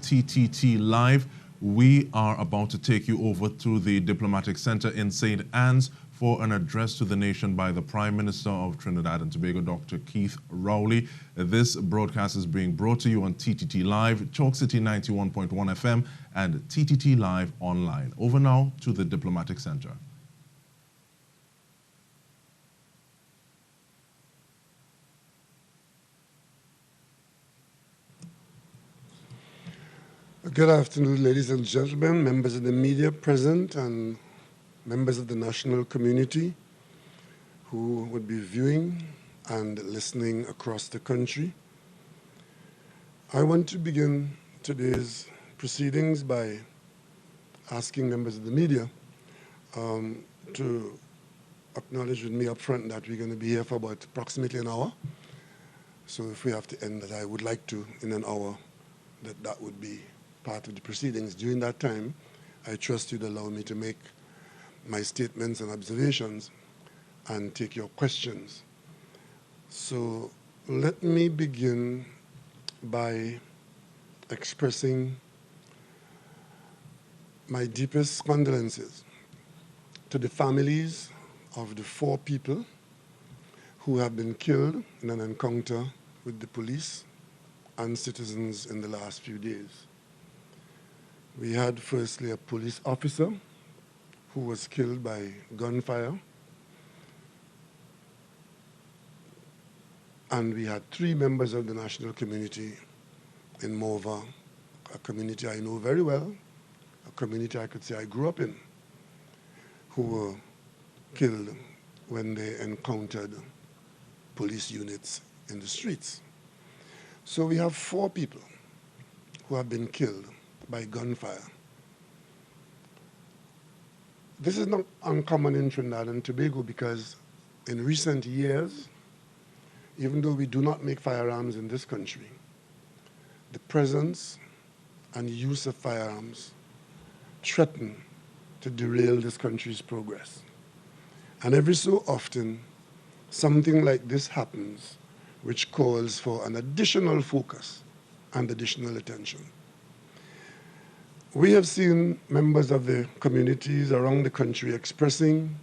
TTT Live. We are about to take you over to the Diplomatic Center in St. Anne's for an address to the nation by the Prime Minister of Trinidad and Tobago, Dr. Keith Rowley. This broadcast is being brought to you on TTT Live, Chalk City 91.1 FM, and TTT Live online. Over now to the Diplomatic Center. Good afternoon, ladies and gentlemen, members of the media present and members of the national community who would be viewing and listening across the country. I want to begin today's proceedings by asking members of the media to acknowledge with me up front that we're going to be here for about approximately an hour. So if we have to end that, I would like to, in an hour, that would be part of the proceedings. During that time, I trust you'd allow me to make my statements and observations and take your questions. So let me begin by expressing my deepest condolences to the families of the 4 people who have been killed in an encounter with the police and citizens in the last few days. We had firstly a police officer who was killed by gunfire, and we had 3 members of the national community in Morvant, a community I know very well, a community I could say I grew up in, who were killed when they encountered police units in the streets. So we have 4 people who have been killed by gunfire. This is not uncommon in Trinidad and Tobago because in recent years, even though we do not make firearms in this country, the presence and use of firearms threaten to derail this country's progress. And every so often, something like this happens, which calls for an additional focus and additional attention. We have seen members of the communities around the country expressing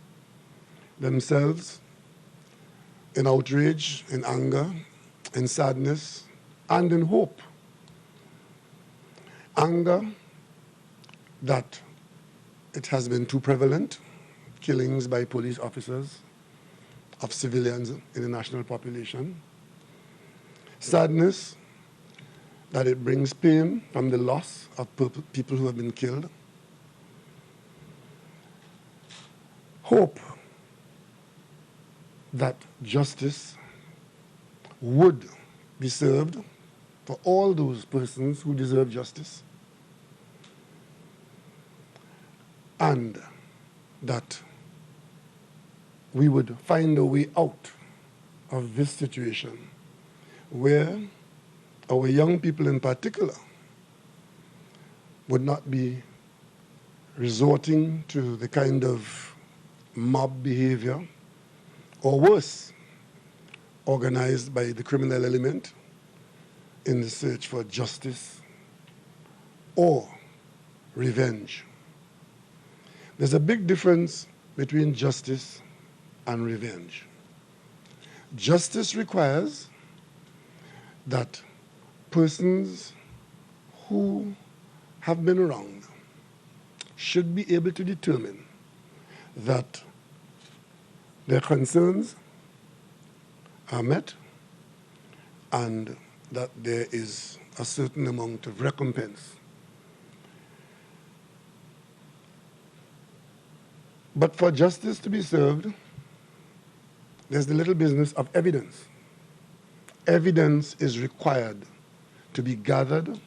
themselves in outrage, in anger, in sadness, and in hope. Anger that it has been too prevalent, killings by police officers of civilians in the national population. Sadness that it brings pain from the loss of people who have been killed. Hope that justice would be served for all those persons who deserve justice, and that we would find a way out of this situation where our young people in particular would not be resorting to the kind of mob behavior, or worse, organized by the criminal element in the search for justice or revenge. There's a big difference between justice and revenge. Justice requires that persons who have been wronged should be able to determine that their concerns are met and that there is a certain amount of recompense. But for justice to be served, there's the little business of evidence. Evidence is required to be gathered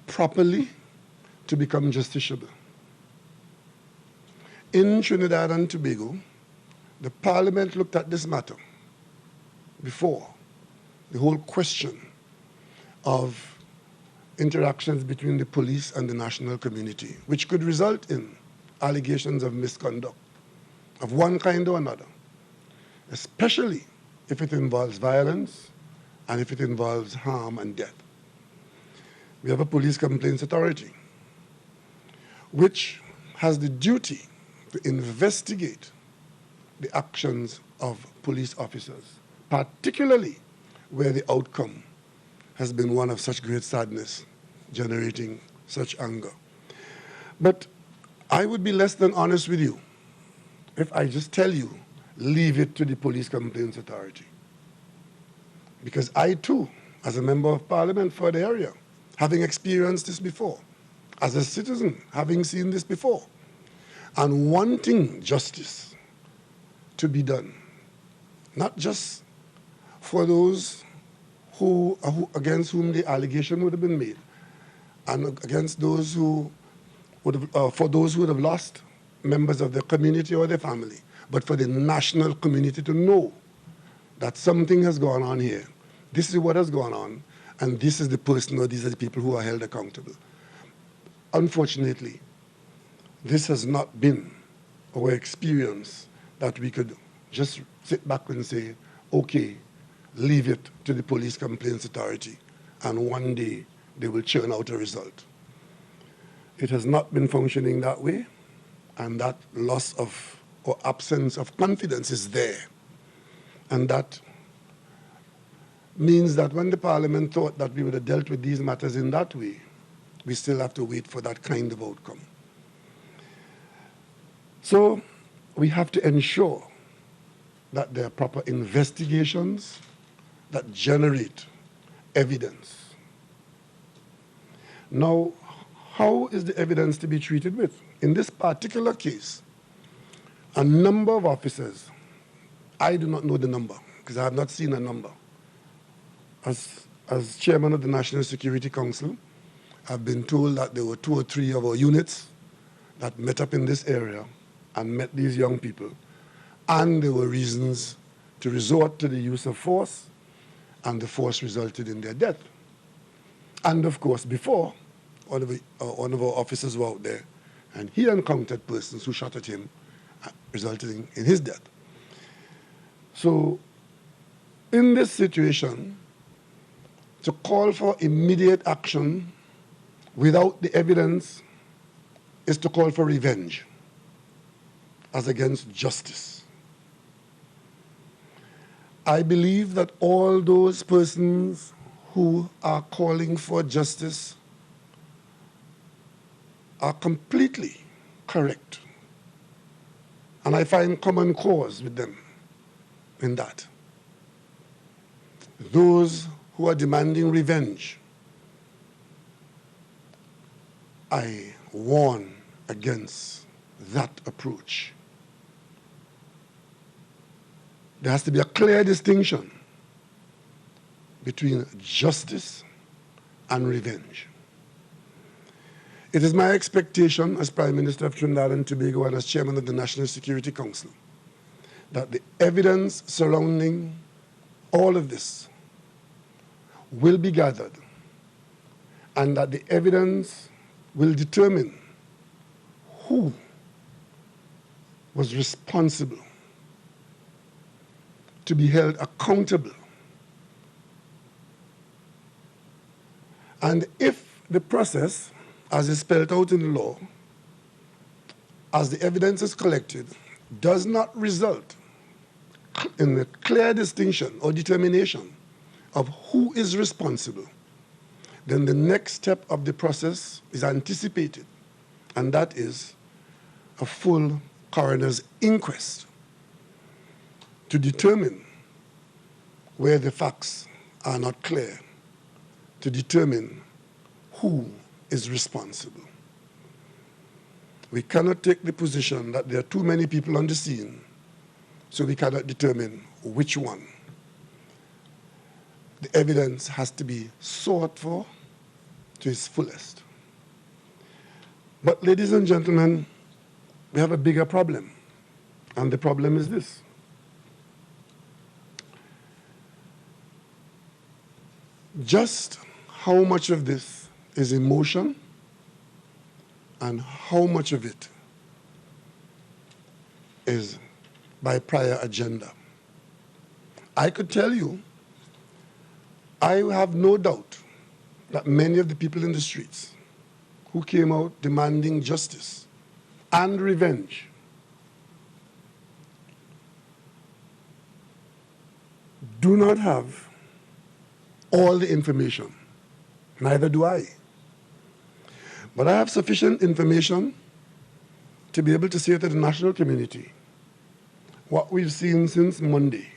properly to become justiciable. In Trinidad and Tobago, the Parliament looked at this matter before, the whole question of interactions between the police and the national community, which could result in allegations of misconduct of one kind or another, especially if it involves violence and if it involves harm and death. we have a police complaints authority, which has the duty to investigate the actions of police officers, particularly where the outcome has been one of such great sadness, generating such anger. But I would be less than honest with you if I just tell you, leave it to the police complaints authority. Because I too, as a member of parliament for the area, having experienced this before, as a citizen, having seen this before, and wanting justice to be done, not just for those who against whom the allegation would have been made, and against those who would have, for those who would have lost members of their community or their family, but for the national community to know that something has gone on here. This is what has gone on, and this is the person or these are the people who are held accountable. Unfortunately, this has not been our experience that we could just sit back and say, okay, leave it to the police complaints authority, and one day they will churn out a result. It has not been functioning that way, and that loss of or absence of confidence is there. And that means that when the parliament thought that we would have dealt with these matters in that way, we still have to wait for that kind of outcome. So we have to ensure that there are proper investigations that generate evidence. Now, how is the evidence to be treated with? In this particular case, a number of officers, I do not know the number because I have not seen a number. As chairman of the National Security Council, I've been told that there were 2 or 3 of our units that met up in this area and met these young people, and there were reasons to resort to the use of force, and the force resulted in their death. And of course, before, one of our officers were out there, and he encountered persons who shot at him, resulting in his death. So, in this situation, to call for immediate action without the evidence is to call for revenge, as against justice. I believe that all those persons who are calling for justice are completely correct. And I find common cause with them in that. Those who are demanding revenge, I warn against that approach. There has to be a clear distinction between justice and revenge. It is my expectation as Prime Minister of Trinidad and Tobago and as Chairman of the National Security Council that the evidence surrounding all of this will be gathered, and that the evidence will determine who was responsible to be held accountable. And if the process, as is spelled out in the law, as the evidence is collected, does not result in a clear distinction or determination of who is responsible, then the next step of the process is anticipated, and that is a full coroner's inquest to determine where the facts are not clear, to determine who is responsible. We cannot take the position that there are too many people on the scene, so we cannot determine which one. The evidence has to be sought for to its fullest. But ladies and gentlemen, we have a bigger problem, and the problem is this. Just how much of this is emotion and how much of it is by prior agenda? I could tell you, I have no doubt that many of the people in the streets who came out demanding justice and revenge do not have all the information. Neither do I. But I have sufficient information to be able to say to the national community what we've seen since Monday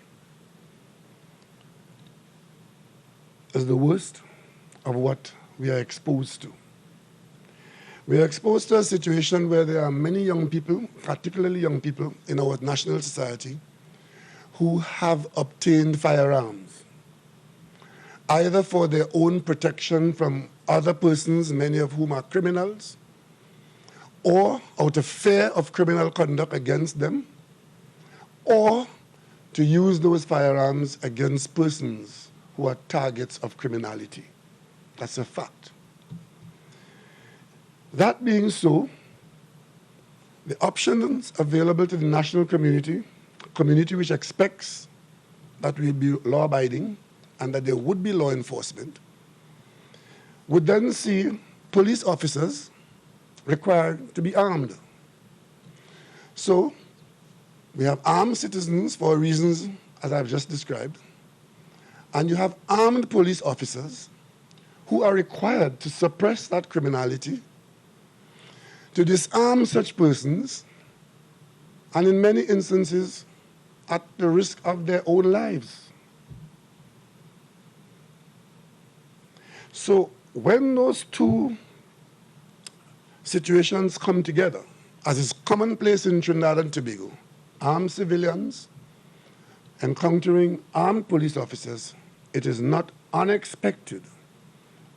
is the worst of what we are exposed to. We are exposed to a situation where there are many young people, particularly young people in our national society, who have obtained firearms, either for their own protection from other persons, many of whom are criminals, or out of fear of criminal conduct against them, or to use those firearms against persons who are targets of criminality. That's a fact. That being so, the options available to the national community, a community which expects that we'll be law-abiding and that there would be law enforcement, would then see police officers required to be armed. So we have armed citizens for reasons as I've just described, and you have armed police officers who are required to suppress that criminality, to disarm such persons, and in many instances, at the risk of their own lives. So when those two situations come together, as is commonplace in Trinidad and Tobago, armed civilians encountering armed police officers, it is not unexpected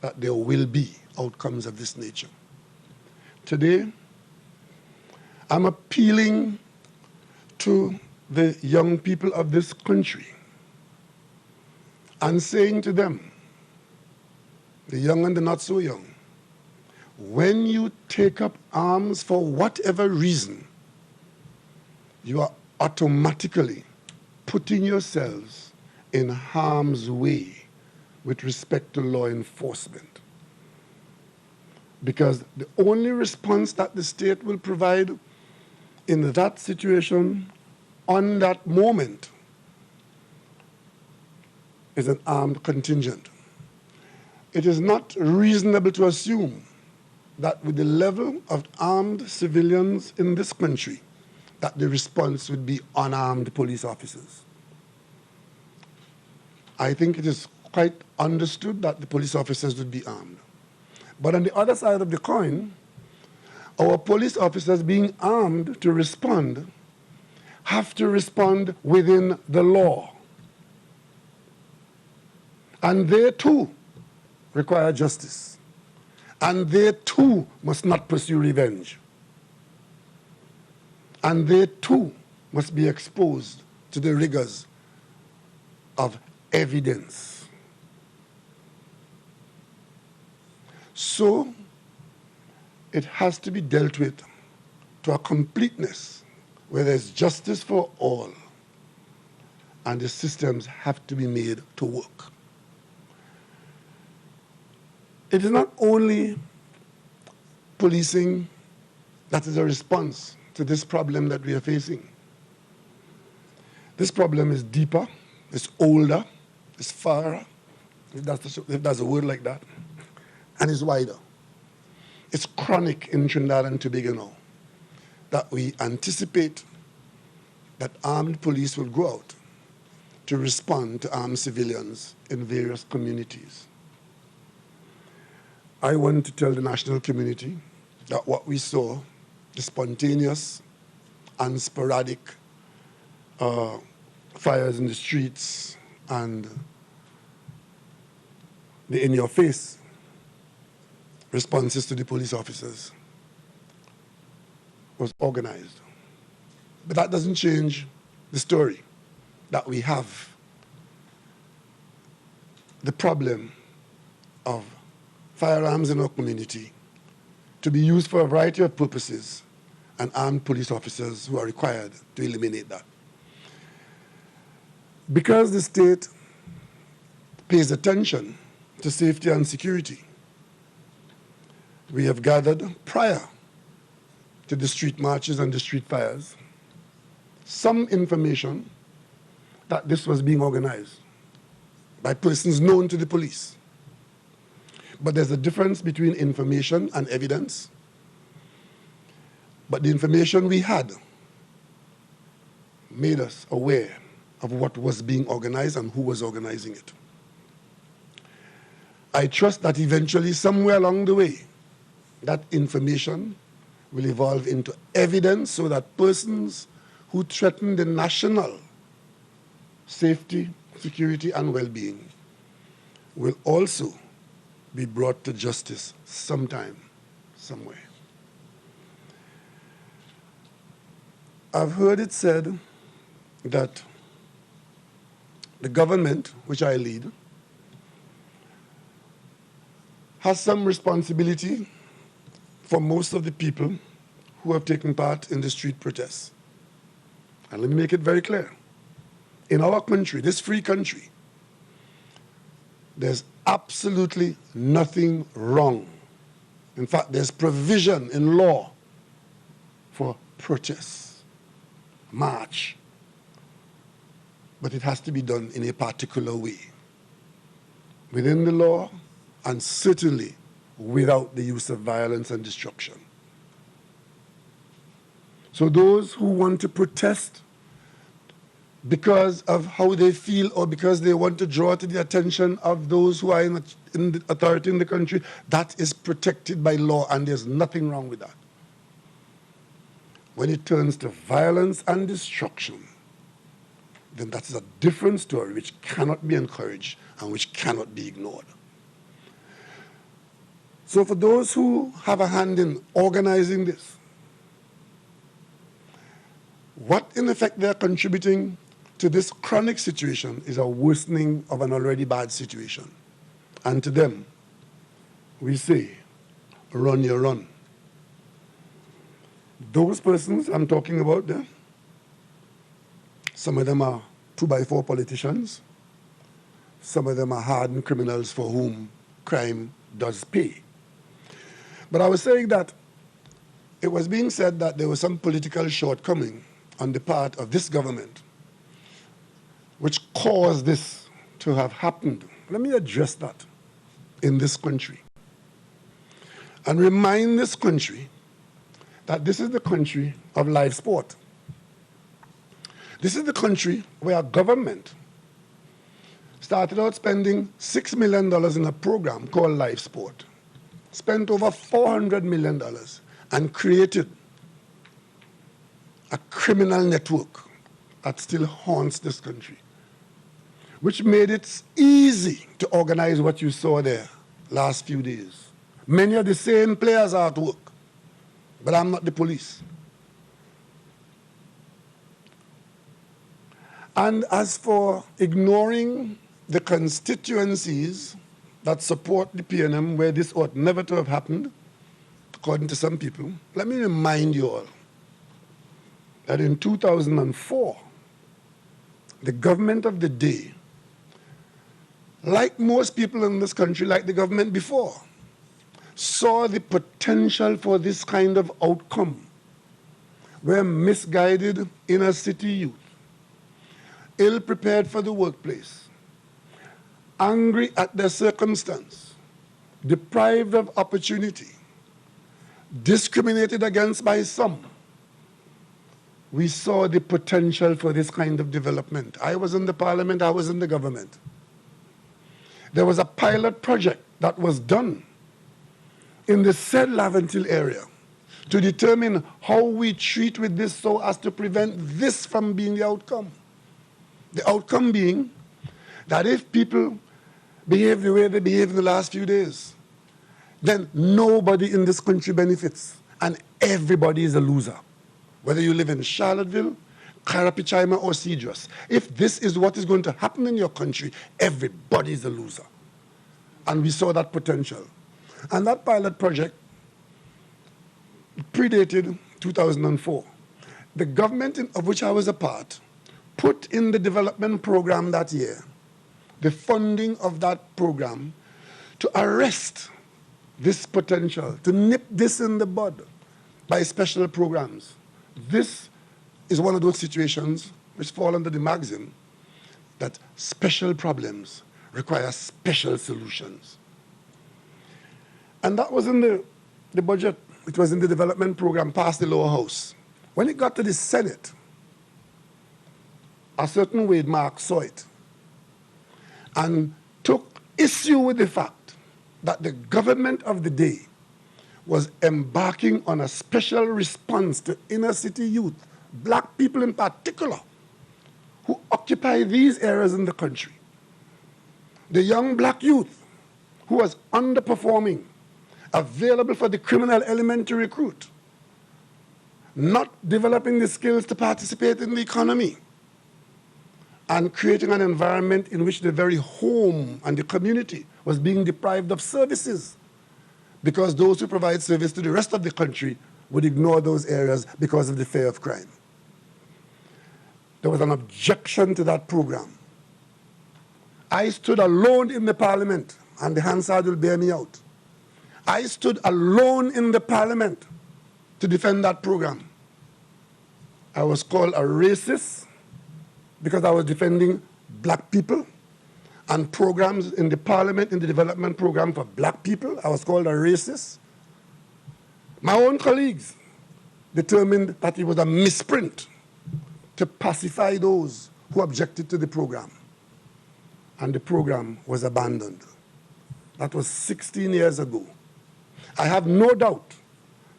that there will be outcomes of this nature. Today, I'm appealing to the young people of this country and saying to them, the young and the not so young, when you take up arms for whatever reason, you are automatically putting yourselves in harm's way with respect to law enforcement. Because the only response that the state will provide in that situation on that moment is an armed contingent. It is not reasonable to assume that with the level of armed civilians in this country, that the response would be unarmed police officers. I think it is quite understood that the police officers would be armed. But on the other side of the coin, our police officers being armed to respond have to respond within the law. And they too require justice. And they too must not pursue revenge. And they too must be exposed to the rigors of evidence. So it has to be dealt with to a completeness where there's justice for all and the systems have to be made to work. It is not only policing that is a response to this problem that we are facing. This problem is deeper, it's older, it's fairer, if that's a word like that, and it's wider. It's chronic in Trinidad and Tobago now, that we anticipate that armed police will go out to respond to armed civilians in various communities. I want to tell the national community that what we saw, the spontaneous and sporadic fires in the streets and the in-your-face responses to the police officers was organized. But that doesn't change the story that we have the problem of firearms in our community to be used for a variety of purposes and armed police officers who are required to eliminate that. Because the state pays attention to safety and security, we have gathered prior to the street marches and the street fires some information that this was being organized by persons known to the police. But there's a difference between information and evidence. But the information we had made us aware of what was being organized and who was organizing it. I trust that eventually, somewhere along the way, that information will evolve into evidence so that persons who threaten the national safety, security, and well-being will also be brought to justice sometime, somewhere. I've heard it said that the government, which I lead, has some responsibility for most of the people who have taken part in the street protests. And let me make it very clear. In our country, this free country, there's absolutely nothing wrong. In fact, there's provision in law for protests, march. But it has to be done in a particular way, within the law, and certainly without the use of violence and destruction. So those who want to protest because of how they feel or because they want to draw to the attention of those who are in the authority in the country, that is protected by law, and there's nothing wrong with that. When it turns to violence and destruction, then that's a different story which cannot be encouraged and which cannot be ignored. So for those who have a hand in organizing this, what in effect they're contributing to this chronic situation is a worsening of an already bad situation. And to them, we say, run your run. Those persons I'm talking about there, some of them are 2x4 politicians. Some of them are hardened criminals for whom crime does pay. But I was saying that it was being said that there was some political shortcoming on the part of this government which caused this to have happened. Let me address that in this country and remind this country that this is the country of live sport. This is the country where government started out spending $6 million in a program called Live Sport, spent over $400 million, and created a criminal network that still haunts this country, which made it easy to organize what you saw there last few days. Many of the same players are at work, but I'm not the police. And as for ignoring the constituencies that support the PNM where this ought never to have happened, according to some people, let me remind you all that in 2004, the government of the day, like most people in this country, like the government before, saw the potential for this kind of outcome, where misguided inner city youth, ill-prepared for the workplace, angry at their circumstance, deprived of opportunity, discriminated against by some, we saw the potential for this kind of development. I was in the parliament, I was in the government. There was a pilot project that was done in the said Laventille area to determine how we treat with this so as to prevent this from being the outcome. The outcome being that if people behave the way they behaved in the last few days, then nobody in this country benefits and everybody is a loser. Whether you live in Charlottesville, Carapichaima, or Cedros, if this is what is going to happen in your country, everybody is a loser. And we saw that potential. And that pilot project predated 2004. The government of which I was a part put in the development program that year the funding of that program to arrest this potential, to nip this in the bud by special programs. This is one of those situations which fall under the maxim that special problems require special solutions. And that was in the budget. It was in the development program passed the lower house. When it got to the Senate, a certain Wade Mark saw it and took issue with the fact that the government of the day was embarking on a special response to inner city youth, black people in particular, who occupy these areas in the country. The young black youth who was underperforming, available for the criminal element to recruit, not developing the skills to participate in the economy, and creating an environment in which the very home and the community was being deprived of services because those who provide service to the rest of the country would ignore those areas because of the fear of crime. There was an objection to that program. I stood alone in the parliament, and the Hansard will bear me out. I stood alone in the parliament to defend that program. I was called a racist because I was defending black people and programs in the parliament, in the development program for black people. I was called a racist. My own colleagues determined that it was a misprint to pacify those who objected to the program. And the program was abandoned. That was 16 years ago. I have no doubt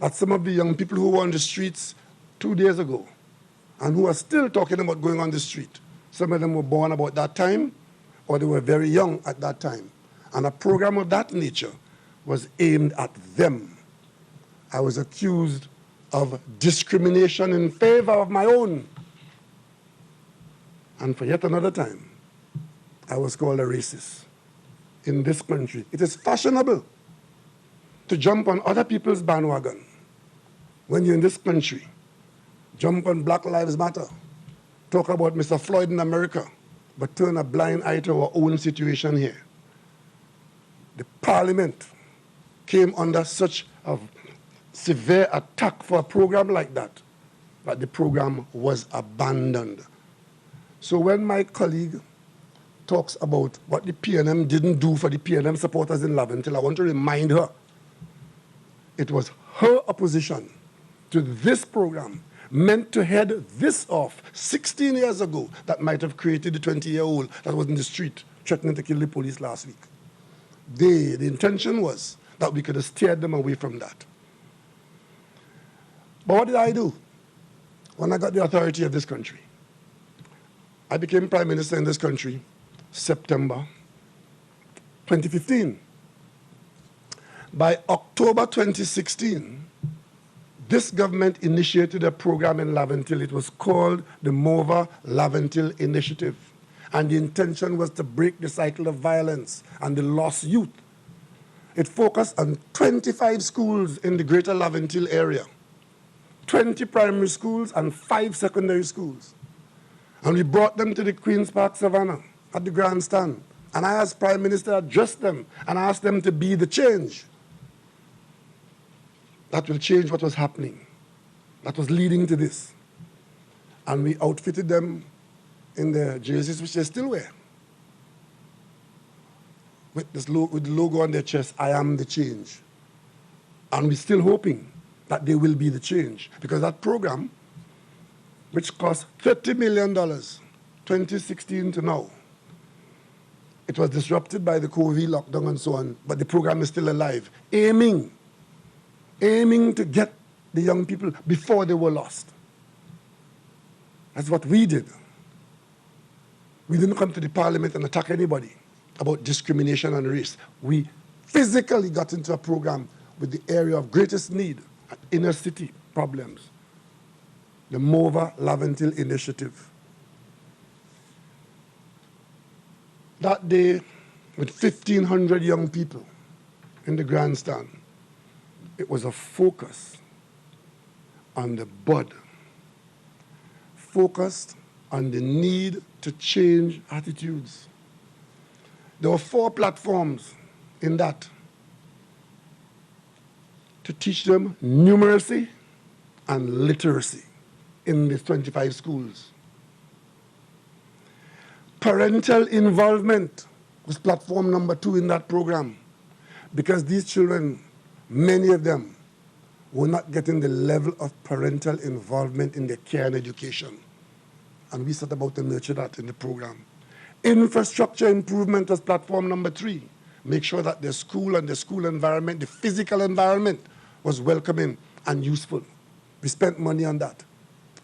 that some of the young people who were on the streets 2 days ago and who are still talking about going on the street, some of them were born about that time or they were very young at that time. And a program of that nature was aimed at them. I was accused of discrimination in favor of my own. And for yet another time, I was called a racist in this country. It is fashionable to jump on other people's bandwagon when you're in this country. Jump on Black Lives Matter, talk about Mr. Floyd in America, but turn a blind eye to our own situation here. The parliament came under such a severe attack for a program like that the program was abandoned. So when my colleague talks about what the PNM didn't do for the PNM supporters in Laventille, I want to remind her it was her opposition to this program meant to head this off 16 years ago that might have created the 20-year-old that was in the street threatening to kill the police last week. The intention was that we could have steered them away from that. But what did I do when I got the authority of this country? I became Prime Minister in this country September 2015. By October 2016, this government initiated a program in Laventille. It was called the Morvant-Laventille Initiative. And the intention was to break the cycle of violence and the lost youth. It focused on 25 schools in the greater Laventille area, 20 primary schools and 5 secondary schools. And we brought them to the Queen's Park Savannah at the grandstand. And I, as Prime Minister, addressed them and asked them to be the change that will change what was happening, that was leading to this. And we outfitted them in the jerseys, which they still wear, with the logo on their chest, I am the change. And we're still hoping that they will be the change, because that program, which cost $30 million, 2016 to now, it was disrupted by the COVID lockdown and so on, but the program is still alive, aiming to get the young people before they were lost. That's what we did. We didn't come to the parliament and attack anybody about discrimination and race. We physically got into a program with the area of greatest need, inner city problems, the Morvant-Laventille Initiative. That day, with 1,500 young people in the grandstand, it was a focus on the bud, focused on the need to change attitudes. There were 4 platforms in that. to teach them numeracy and literacy in the 25 schools. Parental involvement was platform number 2 in that program, because these children, many of them, were not getting the level of parental involvement in their care and education. And we set about to nurture that in the program. Infrastructure improvement was platform number 3. Make sure that their school and the school environment, the physical environment, was welcoming and useful. We spent money on that.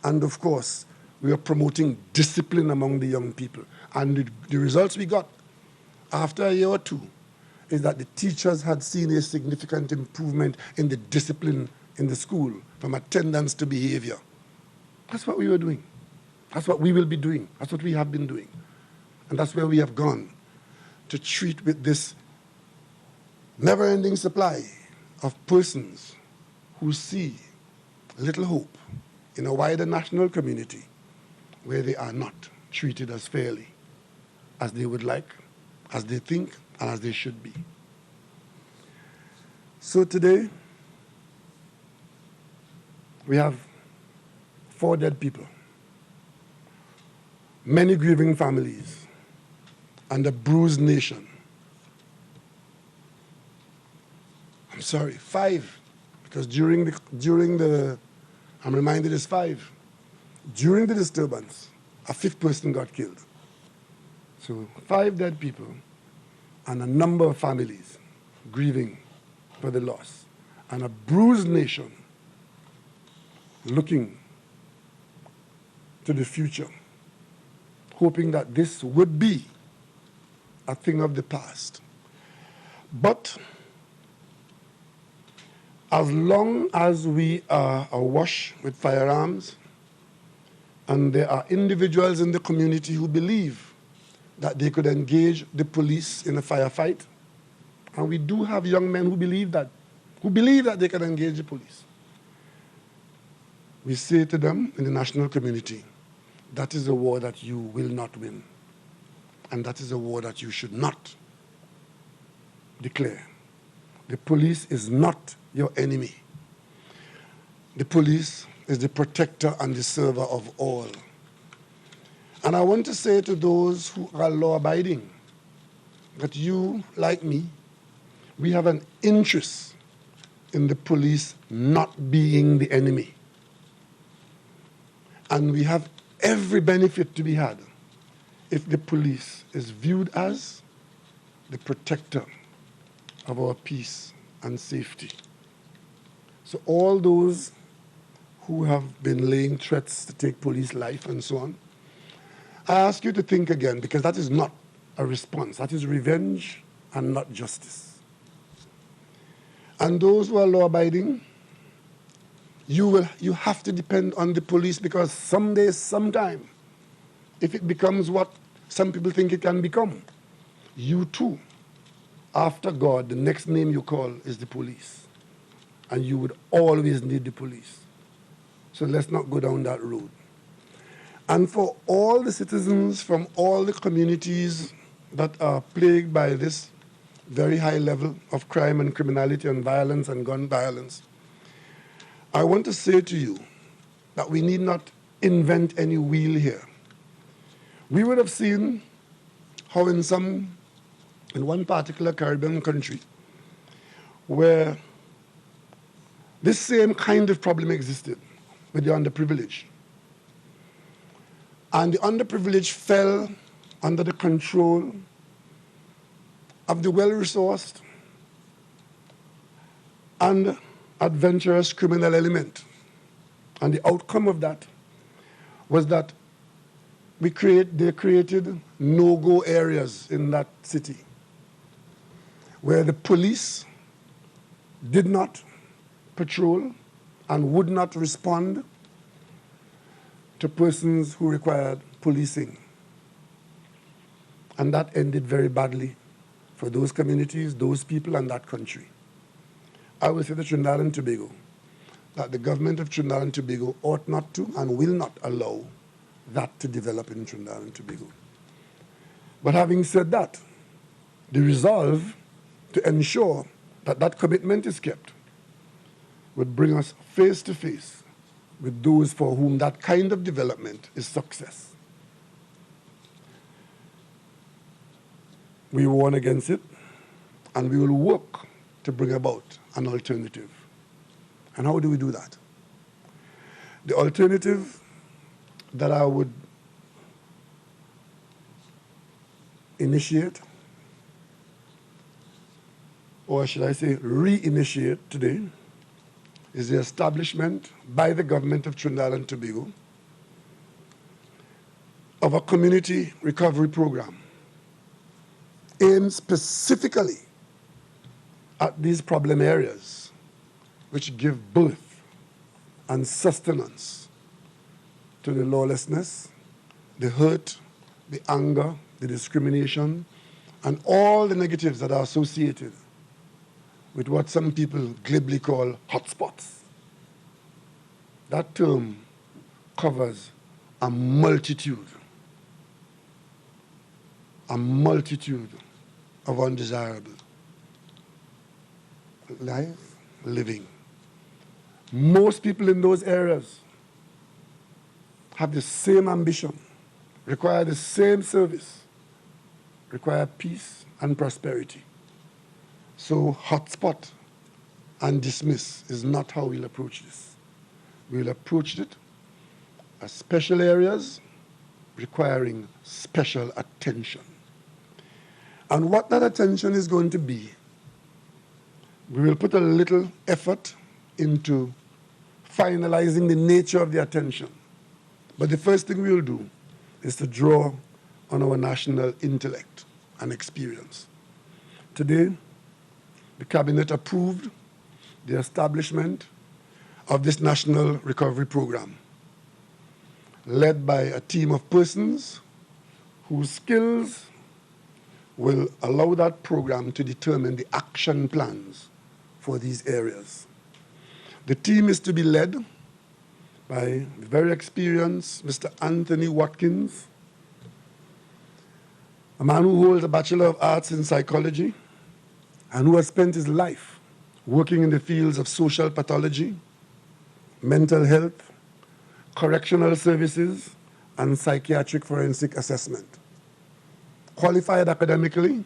And of course, we are promoting discipline among the young people. And the results we got after a year or 2 is that the teachers had seen a significant improvement in the discipline in the school, from attendance to behavior. That's what we were doing. That's what we will be doing. That's what we have been doing. And that's where we have gone, to treat with this never-ending supply of persons who see little hope in a wider national community where they are not treated as fairly as they would like, as they think, and as they should be. So today, we have 4 dead people, many grieving families, and a bruised nation. I'm sorry, 5, because during the I'm reminded it's 5. During the disturbance, a 5th person got killed. So 5 dead people and a number of families grieving for the loss, and a bruised nation looking to the future, hoping that this would be a thing of the past. But as long as we are awash with firearms, and there are individuals in the community who believe that they could engage the police in a firefight, and we do have young men who believe that they can engage the police, we say to them in the national community, that is a war that you will not win. And that is a war that you should not declare. The police is not your enemy. The police is the protector and the server of all. And I want to say to those who are law-abiding that you, like me, we have an interest in the police not being the enemy. And we have every benefit to be had if the police is viewed as the protector of our peace and safety. So all those who have been laying threats to take police life and so on, I ask you to think again, because that is not a response. That is revenge and not justice. And those who are law-abiding, you have to depend on the police, because someday, sometime, if it becomes what some people think it can become, you too, after God, the next name you call is the police. And you would always need the police. So let's not go down that road. And for all the citizens from all the communities that are plagued by this very high level of crime and criminality and violence and gun violence, I want to say to you that we need not invent any wheel here. We would have seen how in one particular Caribbean country where this same kind of problem existed with the underprivileged. And the underprivileged fell under the control of the well-resourced and adventurous criminal element. And the outcome of that was that they created no-go areas in that city where the police did not patrol and would not respond to persons who required policing. And that ended very badly for those communities, those people, and that country. I will say to Trinidad and Tobago that the government of Trinidad and Tobago ought not to and will not allow that to develop in Trinidad and Tobago. But having said that, the resolve to ensure that that commitment is kept would bring us face to face with those for whom that kind of development is success. We warn against it, and we will work to bring about an alternative. And how do we do that? The alternative that I would initiate, or should I say reinitiate today, is the establishment by the government of Trinidad and Tobago of a community recovery program aimed specifically at these problem areas which give birth and sustenance to the lawlessness, the hurt, the anger, the discrimination, and all the negatives that are associated with what some people glibly call hotspots. That term covers a multitude of undesirable life living. Most people in those areas have the same ambition, require the same service, require peace and prosperity. So hotspot and dismiss is not how we'll approach this. We'll approach it as special areas requiring special attention. And what that attention is going to be, we will put a little effort into finalizing the nature of the attention. But the first thing we will do is to draw on our national intellect and experience. Today, the Cabinet approved the establishment of this National Recovery Program, led by a team of persons whose skills will allow that program to determine the action plans for these areas. The team is to be led by the very experienced Mr. Anthony Watkins, a man who holds a Bachelor of Arts in Psychology and who has spent his life working in the fields of social pathology, mental health, correctional services, and psychiatric forensic assessment. Qualified academically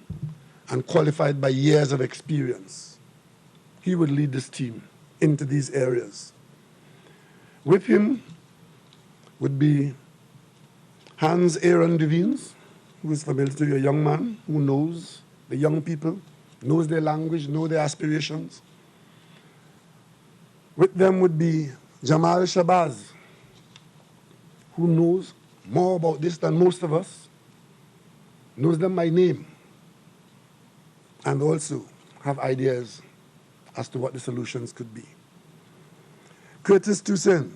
and qualified by years of experience. He would lead this team into these areas. With him would be Hans Aaron Devines, who is familiar to you, a young man who knows the young people, knows their language, knows their aspirations. With them would be Jamal Shabazz, who knows more about this than most of us, knows them by name, and also have ideas as to what the solutions could be. Curtis Toussaint,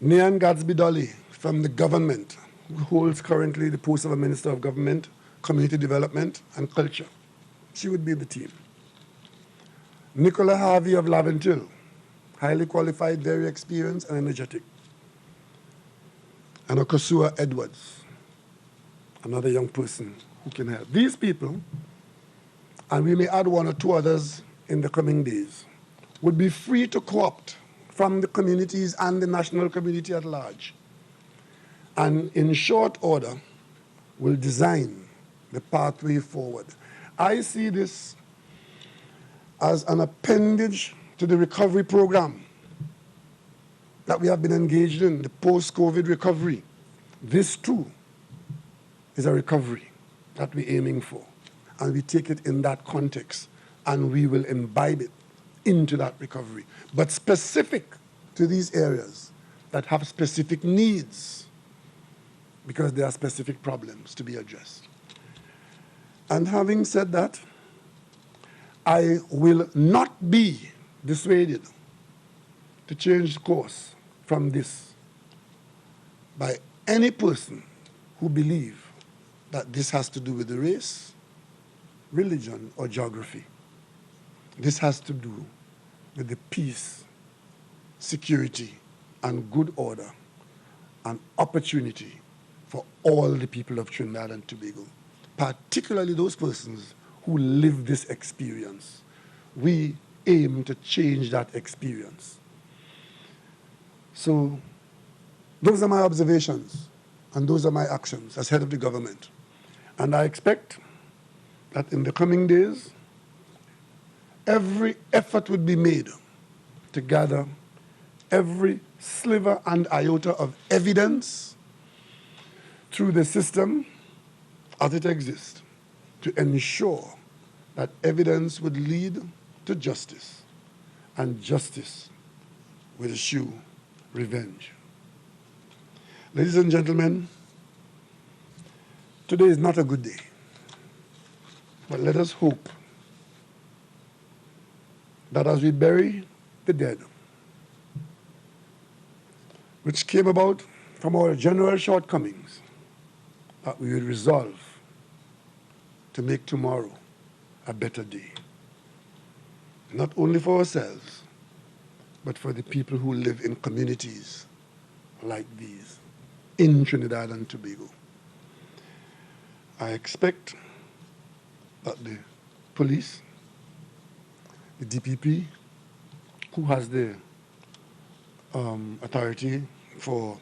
Nian Gadsby-Dolly from the government, who holds currently the post of a Minister of Government, Community Development and Culture. She would be the team. Nicola Harvey of Laventille, highly qualified, very experienced and energetic. And Okosua Edwards, another young person who can help. These people, and we may add one or two others in the coming days, would be free to co-opt from the communities and the national community at large. And in short order, will design the pathway forward. I see this as an appendage to the recovery program that we have been engaged in, the post-COVID recovery. This too is a recovery that we're aiming for. And we take it in that context, and we will imbibe it into that recovery. But specific to these areas that have specific needs, because there are specific problems to be addressed. And having said that, I will not be dissuaded to change course from this by any person who believes that this has to do with the race, religion, or geography. This has to do with the peace, security, and good order and opportunity for all the people of Trinidad and Tobago, particularly those persons who live this experience. We aim to change that experience. So those are my observations, and those are my actions as head of the government. And I expect that in the coming days, every effort would be made to gather every sliver and iota of evidence through the system as it exists to ensure that evidence would lead to justice, and justice will eschew revenge. Ladies and gentlemen, today is not a good day, but let us hope that as we bury the dead, which came about from our general shortcomings, that we will resolve to make tomorrow a better day. Not only for ourselves, but for the people who live in communities like these in Trinidad and Tobago. I expect that the police, the DPP, who has the authority for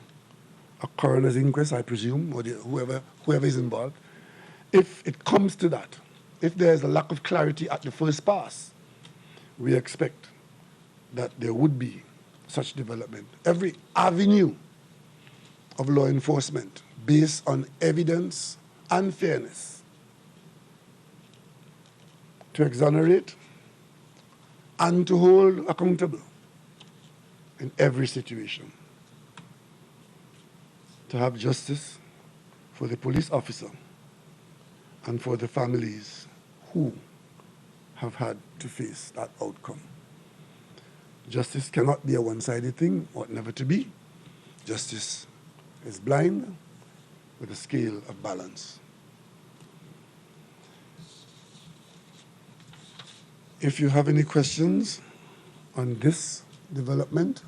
a coroner's inquest, I presume, or whoever is involved, if it comes to that, if there is a lack of clarity at the first pass, we expect that there would be such development. Every avenue of law enforcement based on evidence and fairness to exonerate and to hold accountable in every situation. To have justice for the police officer and for the families who have had to face that outcome. Justice cannot be a one-sided thing, ought never to be. Justice is blind with a scale of balance. If you have any questions on this development,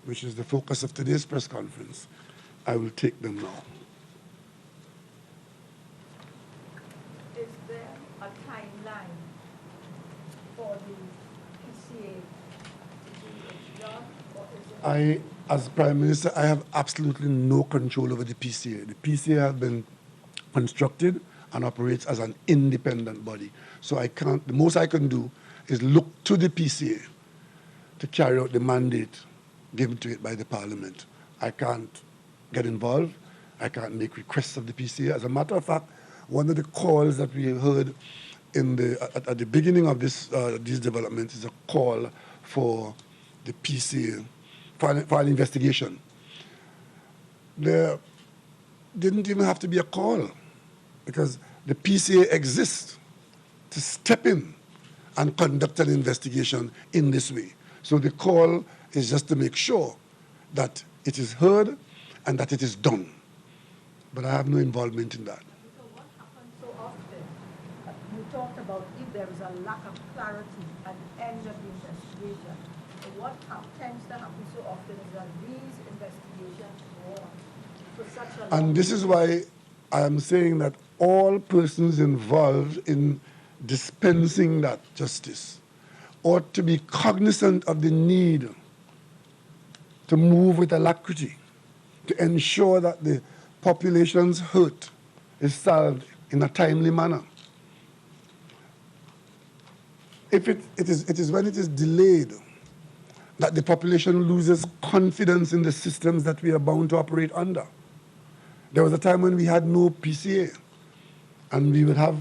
which is the focus of today's press conference, I will take them now. Is there a timeline for the PCA to do its job, or is it? As Prime Minister, I have absolutely no control over the PCA. The PCA has been constructed and operates as an independent body. So the most I can do is look to the PCA to carry out the mandate given to it by the Parliament. I can't get involved. I can't make requests of the PCA. As a matter of fact, one of the calls that we heard at the beginning of these developments is a call for the PCA for an investigation. There didn't even have to be a call because the PCA exists to step in and conduct an investigation in this way. So the call is just to make sure that it is heard and that it is done. But I have no involvement in that. So what happens so often? You talked about if there is a lack of clarity at the end of the investigation. So what tends to happen so often is that these investigations go on for such a long And this is why I am saying that all persons involved in dispensing that justice ought to be cognizant of the need to move with alacrity to ensure that the population's hurt is solved in a timely manner. If it is when it is delayed that the population loses confidence in the systems that we are bound to operate under. There was a time when we had no PCA, and we would have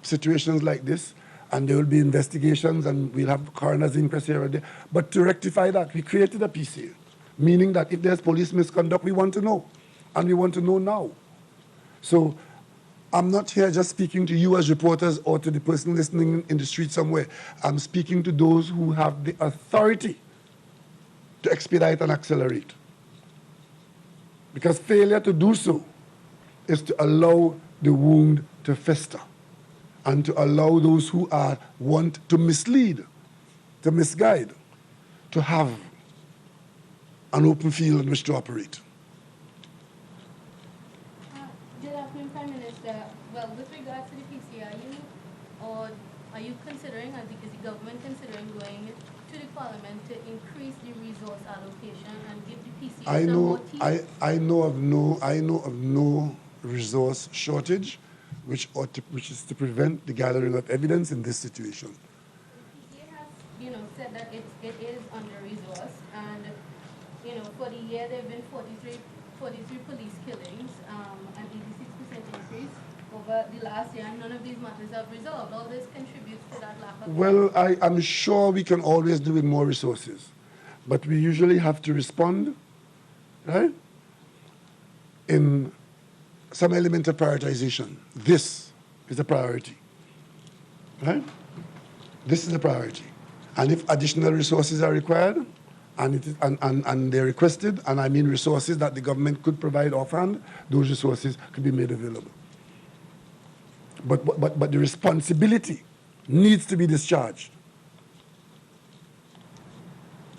situations like this, and there will be investigations, and we'll have coroner's inquest here and there. But to rectify that, we created a PCA, meaning that if there's police misconduct, we want to know, and we want to know now. So I'm not here just speaking to you as reporters or to the person listening in the street somewhere. I'm speaking to those who have the authority to expedite and accelerate. Because failure to do so is to allow the wound to fester and to allow those who want to mislead, to misguide, to have an open field in which to operate. Good afternoon, Prime Minister. Well, with regards to the PC, are you considering, or is the government considering going Parliament to increase the resource allocation and give the PCs I some know, more teeth? I know of no resource shortage, which is to prevent the gathering of evidence in this situation. The PCA has, said that it is under-resourced, and, for the year there have been 43 police killings, an 86% increase over the last year, and none of these matters have resolved. All this contributes to that lack of... Well, I'm sure we can always do with more resources, but we usually have to respond, right, in some element of prioritization. This is a priority, right? This is a priority. And if additional resources are required, and they're requested, and I mean resources that the government could provide offhand, those resources could be made available. But the responsibility needs to be discharged.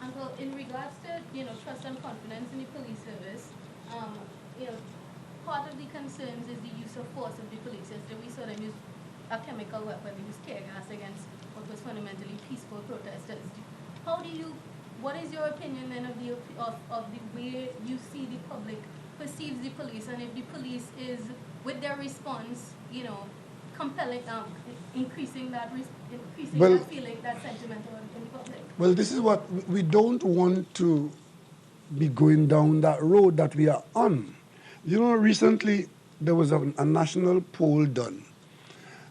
Uncle, in regards to, trust and confidence in the police service, part of the concerns is the use of force of the police. Yesterday we saw them use a chemical weapon, they used tear gas against what was fundamentally peaceful protesters. What is your opinion then of the way you see the public perceives the police, and if the police is, with their response, compelling, increasing that feeling, that sentiment in the public? Well, this is what we don't want to be going down that road that we are on. Recently there was a national poll done,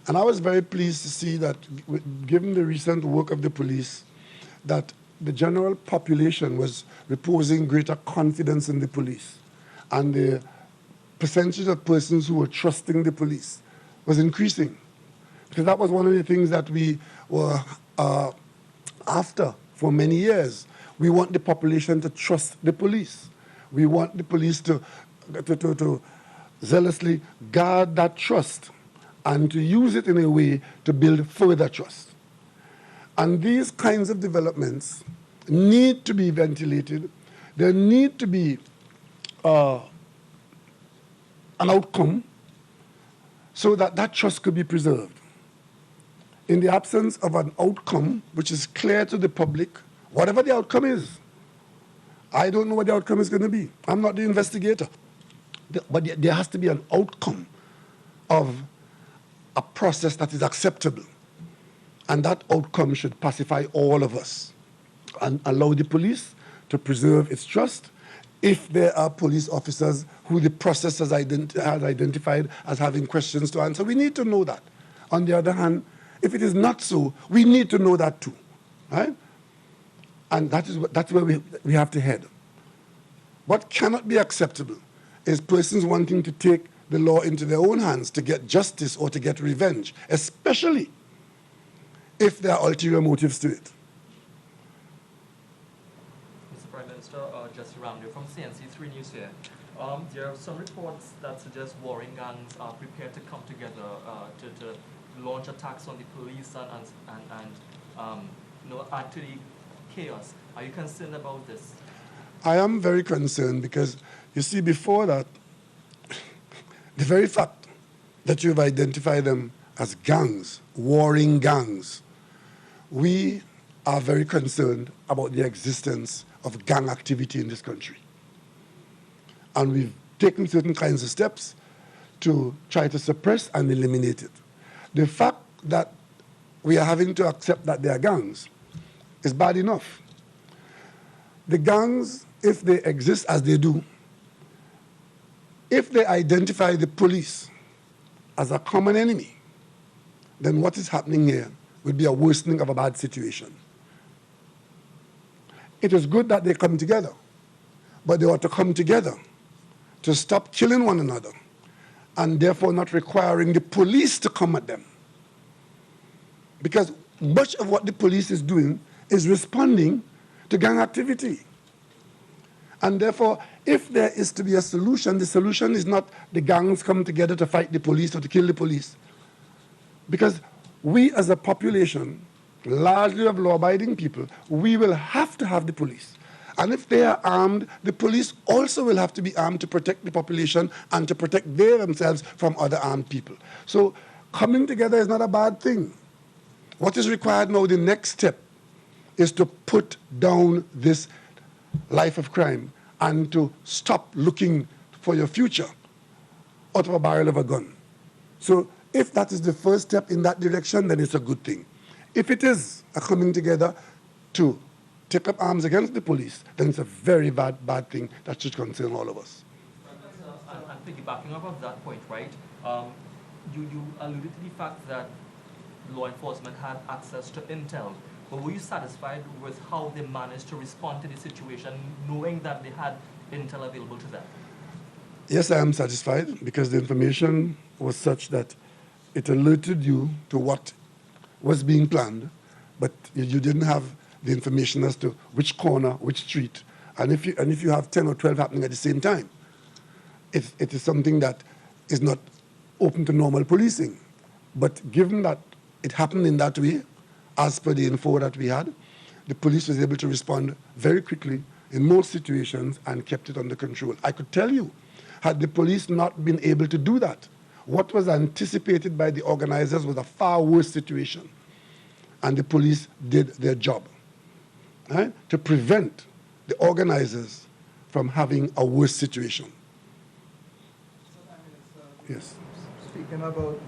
and I was very pleased to see that, given the recent work of the police, that the general population was reposing greater confidence in the police, and the percentage of persons who were trusting the police was increasing. Because that was one of the things that we were after for many years. We want the population to trust the police. We want the police to zealously guard that trust and to use it in a way to build further trust. And these kinds of developments need to be ventilated. There need to be an outcome so that that trust could be preserved. In the absence of an outcome which is clear to the public, whatever the outcome is, I don't know what the outcome is going to be. I'm not the investigator. But there has to be an outcome of a process that is acceptable. And that outcome should pacify all of us and allow the police to preserve its trust. If there are police officers who the process has identified as having questions to answer, we need to know that. On the other hand, if it is not so, we need to know that too, right? And that's where we have to head. What cannot be acceptable is persons wanting to take the law into their own hands to get justice or to get revenge, especially if there are ulterior motives to it. Mr. Prime Minister, Jesse Ramdale from CNC3 News here. There are some reports that suggest warring gangs are prepared to come together to launch attacks on the police and add to the chaos. Are you concerned about this? I am very concerned because, you see, before that, the very fact that you've identified them as gangs, warring gangs, we are very concerned about the existence of gang activity in this country. And we've taken certain kinds of steps to try to suppress and eliminate it. The fact that we are having to accept that they are gangs is bad enough. The gangs, if they exist as they do, if they identify the police as a common enemy, then what is happening here would be a worsening of a bad situation. It is good that they come together, but they ought to come together to stop killing one another and therefore not requiring the police to come at them. Because much of what the police is doing is responding to gang activity. And therefore, if there is to be a solution, the solution is not the gangs come together to fight the police or to kill the police. Because we as a population, largely of law-abiding people, we will have to have the police. And if they are armed, the police also will have to be armed to protect the population and to protect themselves from other armed people. So coming together is not a bad thing. What is required now, the next step, is to put down this life of crime and to stop looking for your future out of a barrel of a gun. So if that is the first step in that direction, then it's a good thing. If it is a coming together to take up arms against the police, then it's a very bad thing that should concern all of us. And piggybacking off of that point, right, you alluded to the fact that law enforcement had access to intel, but were you satisfied with how they managed to respond to the situation, knowing that they had intel available to them? Yes, I am satisfied, because the information was such that it alerted you to what was being planned, but you didn't have the information as to which corner, which street, and if you have 10 or 12 happening at the same time, it is something that is not open to normal policing. But given that it happened in that way, as per the info that we had, the police was able to respond very quickly in most situations and kept it under control. I could tell you, had the police not been able to do that, what was anticipated by the organizers was a far worse situation. And the police did their job, right, to prevent the organizers from having a worse situation. Yes. Speaking about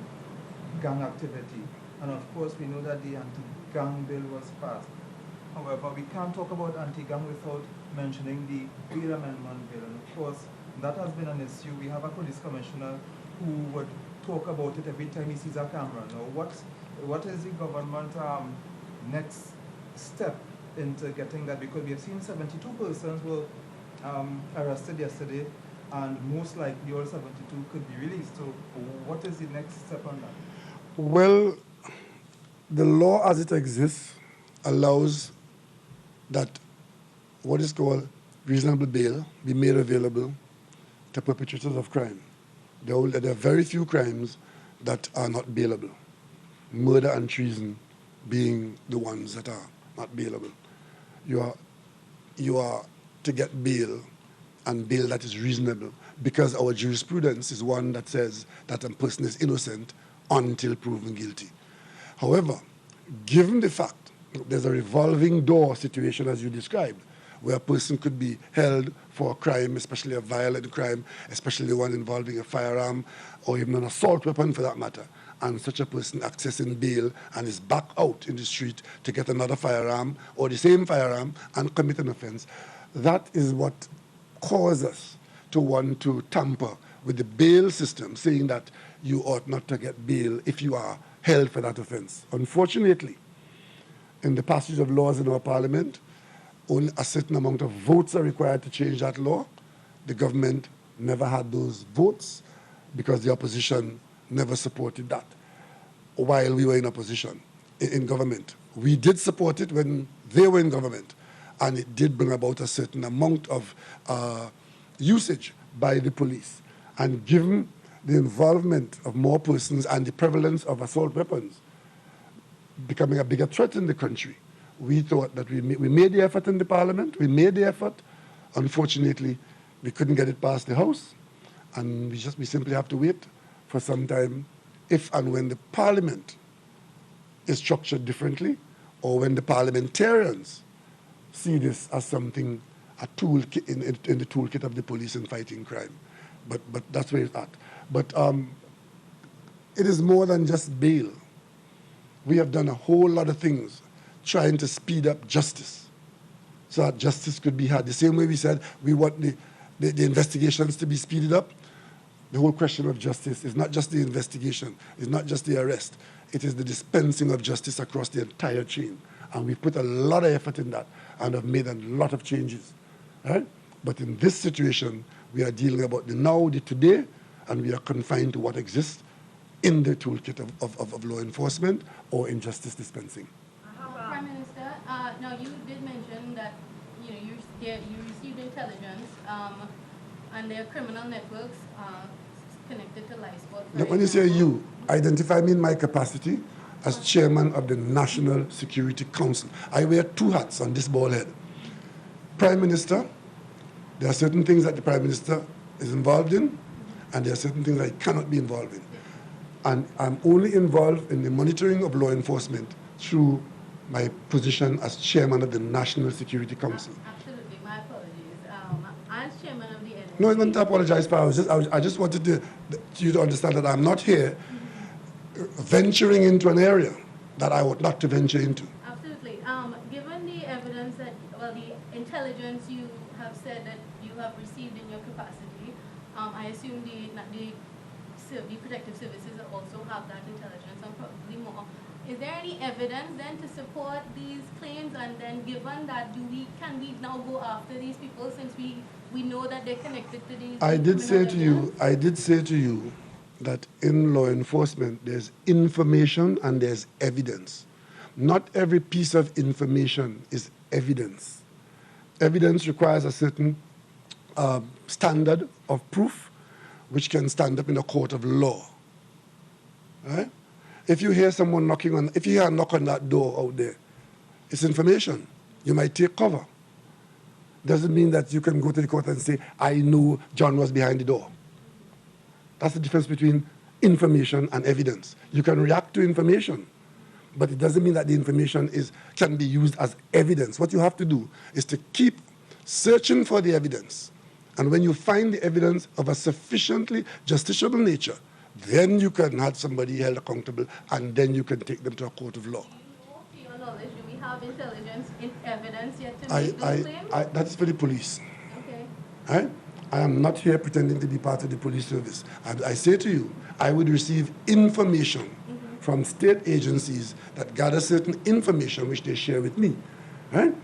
gang activity, and of course we know that the anti-gang bill was passed. However, we can't talk about anti-gang without mentioning the bail amendment bill. And of course, that has been an issue. We have a police commissioner who would talk about it every time he sees a camera. Now, what is the government next step into getting that? Because we have seen 72 persons were arrested yesterday, and most likely all 72 could be released. So what is the next step on that? Well, the law as it exists allows that what is called reasonable bail be made available to perpetrators of crime. There are very few crimes that are not bailable, murder and treason being the ones that are not bailable. You are to get bail, and bail that is reasonable, because our jurisprudence is one that says that a person is innocent until proven guilty. However, given the fact that there's a revolving door situation as you described, where a person could be held for a crime, especially a violent crime, especially the one involving a firearm or even an assault weapon for that matter, and such a person accessing bail and is back out in the street to get another firearm or the same firearm and commit an offense, that is what causes us to want to tamper with the bail system, saying that you ought not to get bail if you are held for that offense. Unfortunately, in the passage of laws in our parliament, only a certain amount of votes are required to change that law. The government never had those votes because the opposition never supported that while we were in opposition, in government. We did support it when they were in government, and it did bring about a certain amount of usage by the police. And given the involvement of more persons and the prevalence of assault weapons becoming a bigger threat in the country, we thought that we made the effort in the parliament, we made the effort. Unfortunately, we couldn't get it past the House, and we simply have to wait for some time if and when the parliament is structured differently, or when the parliamentarians see this as something, a tool in the toolkit of the police in fighting crime. But that's where it's at. But it is more than just bail. We have done a whole lot of things trying to speed up justice so that justice could be had. The same way we said we want the investigations to be speeded up. The whole question of justice is not just the investigation, it's not just the arrest, it is the dispensing of justice across the entire chain. And we've put a lot of effort in that and have made a lot of changes. Right? But in this situation, we are dealing about the now, the today, and we are confined to what exists in the toolkit of law enforcement or in justice dispensing. Prime Minister, now you did mention that you received intelligence and there are criminal networks connected to life sport. Now, when you say you, identify me in my capacity as chairman of the National Security Council. I wear two hats on this bald head. Prime Minister, there are certain things that the Prime Minister is involved in, and there are certain things I cannot be involved in. And I'm only involved in the monitoring of law enforcement through my position as chairman of the National Security Council. Absolutely, my apologies. As chairman of the NSC. No, I don't apologize for. I just wanted you to understand that I'm not here venturing into an area that I ought not to venture into. Absolutely. Given the evidence that, well, the intelligence you have said that you have received in your capacity, I assume the protective services also have that intelligence and probably more. Is there any evidence then to support these claims? And then given that, can we now go after these people since we know that they're connected to these? I did say to you that in law enforcement there's information and there's evidence. Not every piece of information is evidence. Evidence requires a certain standard of proof which can stand up in a court of law. Right? If you hear someone if you hear a knock on that door out there, it's information. You might take cover. Doesn't mean that you can go to the court and say, I knew John was behind the door. That's the difference between information and evidence. You can react to information, but it doesn't mean that the information can be used as evidence. What you have to do is to keep searching for the evidence. And when you find the evidence of a sufficiently justiciable nature, then you can have somebody held accountable, and then you can take them to a court of law. Do you know, to your knowledge, do we have intelligence evidence yet to make those claims? That's for the police. Okay. Right? I am not here pretending to be part of the police service. I say to you, I would receive information from state agencies that gather certain information which they share with me. Right?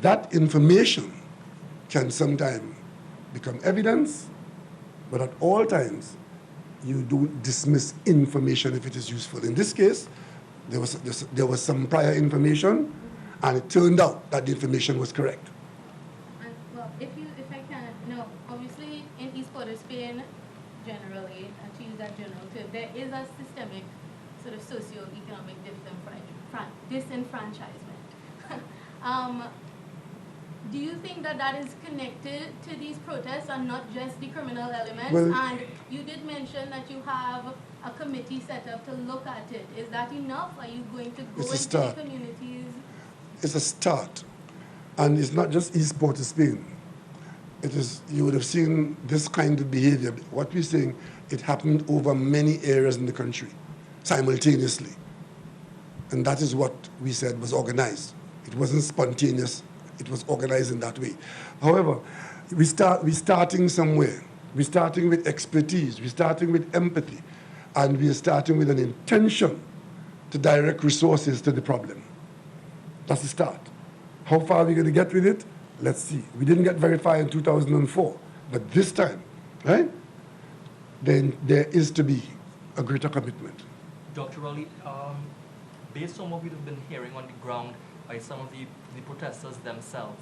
That information can sometimes become evidence, but at all times, you don't dismiss information if it is useful. In this case, there was some prior information, and it turned out that the information was correct. And, well, if I can, obviously in East Port of Spain, generally, to use that general term, there is a systemic sort of socio-economic disenfranchisement. Do you think that is connected to these protests and not just the criminal elements? Well, and you did mention that you have a committee set up to look at it. Is that enough? Are you going to go into the communities? It's a start. And it's not just East Port of Spain. You would have seen this kind of behavior. What we're saying, it happened over many areas in the country simultaneously. And that is what we said was organized. It wasn't spontaneous. It was organized in that way. However, we're starting somewhere. We're starting with expertise. We're starting with empathy. And we're starting with an intention to direct resources to the problem. That's the start. How far are we going to get with it? Let's see. We didn't get very far in 2004. But this time, right, then there is to be a greater commitment. Dr. Rowley, based on what we've been hearing on the ground by some of the protesters themselves,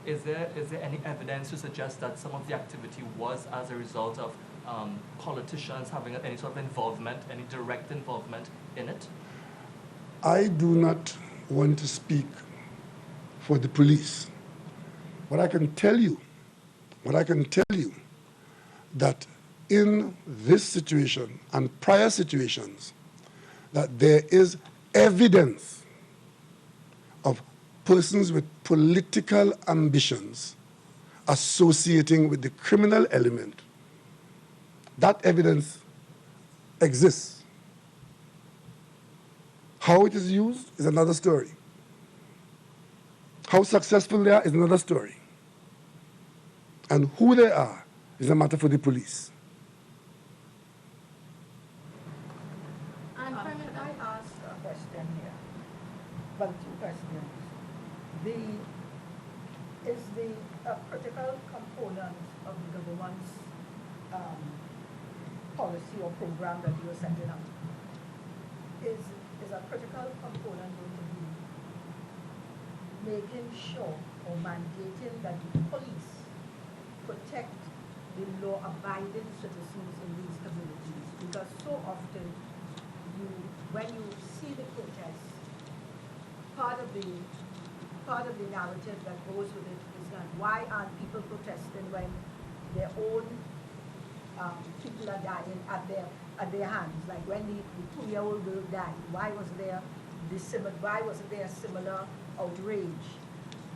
is there any evidence to suggest that some of the activity was as a result of politicians having any sort of involvement, any direct involvement in it? I do not want to speak for the police. What I can tell you that in this situation and prior situations, that there is evidence of persons with political ambitions associating with the criminal element. That evidence exists. How it is used is another story. How successful they are is another story. And who they are is a matter for the police. Can I ask a question here? Well, two questions. Is the critical component of the government's policy or program that you are setting up, is a critical component going to be making sure or mandating that the police protect the law-abiding citizens in these communities? Because so often, when you see the protests, part of the narrative that goes with it is that why aren't people protesting when their own people are dying at their hands? Like when the 2-year-old girl died, why was there why wasn't there a similar outrage?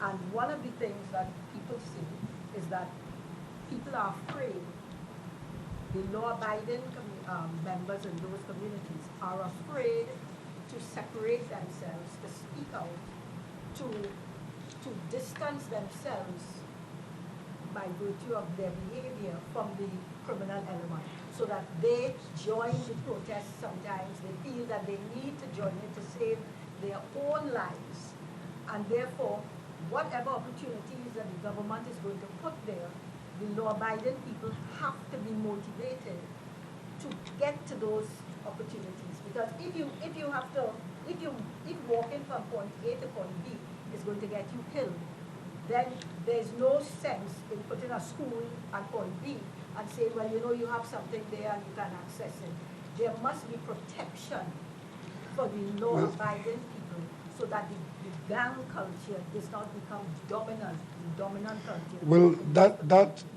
And one of the things that people say is that people are afraid. The law-abiding members in those communities are afraid to separate themselves, to speak out, to distance themselves by virtue of their behavior from the criminal element, so that they join the protest sometimes. They feel that they need to join it to save their own lives. And therefore, whatever opportunities that the government is going to put there, the law-abiding people have to be motivated to get to those opportunities. Because if walking from point A to point B is going to get you killed, then there's no sense in putting a school at point B and saying, well, you know, you have something there and you can access it. There must be protection for the law-abiding people so that the gang culture does not become dominant, the dominant culture. Well,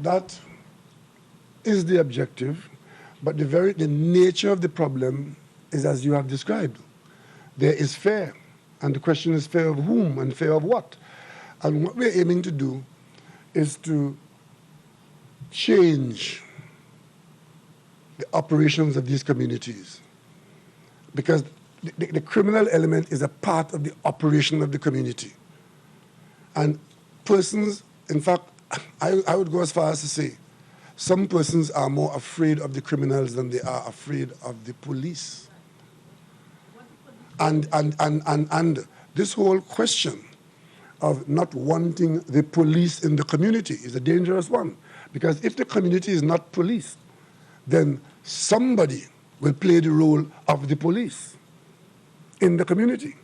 that is the objective, but the nature of the problem is as you have described. There is fear, and the question is fear of whom and fear of what? And what we're aiming to do is to change the operations of these communities, because the criminal element is a part of the operation of the community. And persons, in fact, I would go as far as to say, some persons are more afraid of the criminals than they are afraid of the police. And this whole question of not wanting the police in the community is a dangerous one. Because if the community is not policed, then somebody will play the role of the police in the community.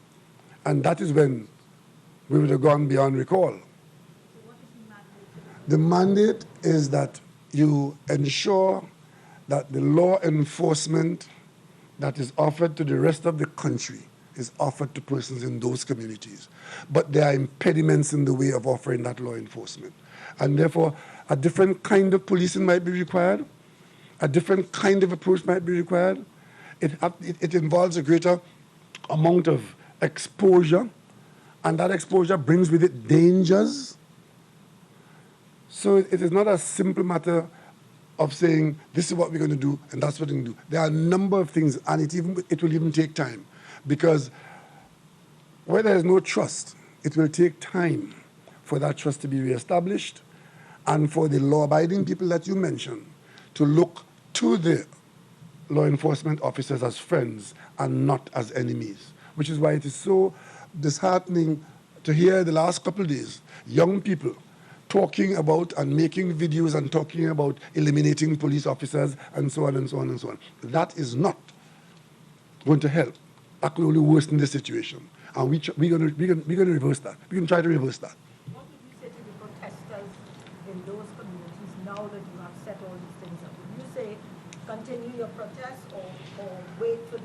And that is when we would have gone beyond recall. So what is the mandate? The mandate is that you ensure that the law enforcement that is offered to the rest of the country is offered to persons in those communities. But there are impediments in the way of offering that law enforcement. And therefore, a different kind of policing might be required. A different kind of approach might be required. It involves a greater amount of exposure, and that exposure brings with it dangers. So it is not a simple matter of saying, this is what we're going to do, and that's what we're going to do. There are a number of things, and it will even take time. Because where there is no trust, it will take time for that trust to be reestablished, and for the law-abiding people that you mentioned to look to the law enforcement officers as friends and not as enemies, which is why it is so disheartening to hear the last couple of days young people talking about and making videos and talking about eliminating police officers and so on and so on and so on. That is not going to help. That could only worsen the situation. And we're going to reverse that. We're going to try to reverse that. What would you say to the protesters in those communities now that you have set all these things up? Would you say continue your protest or wait for the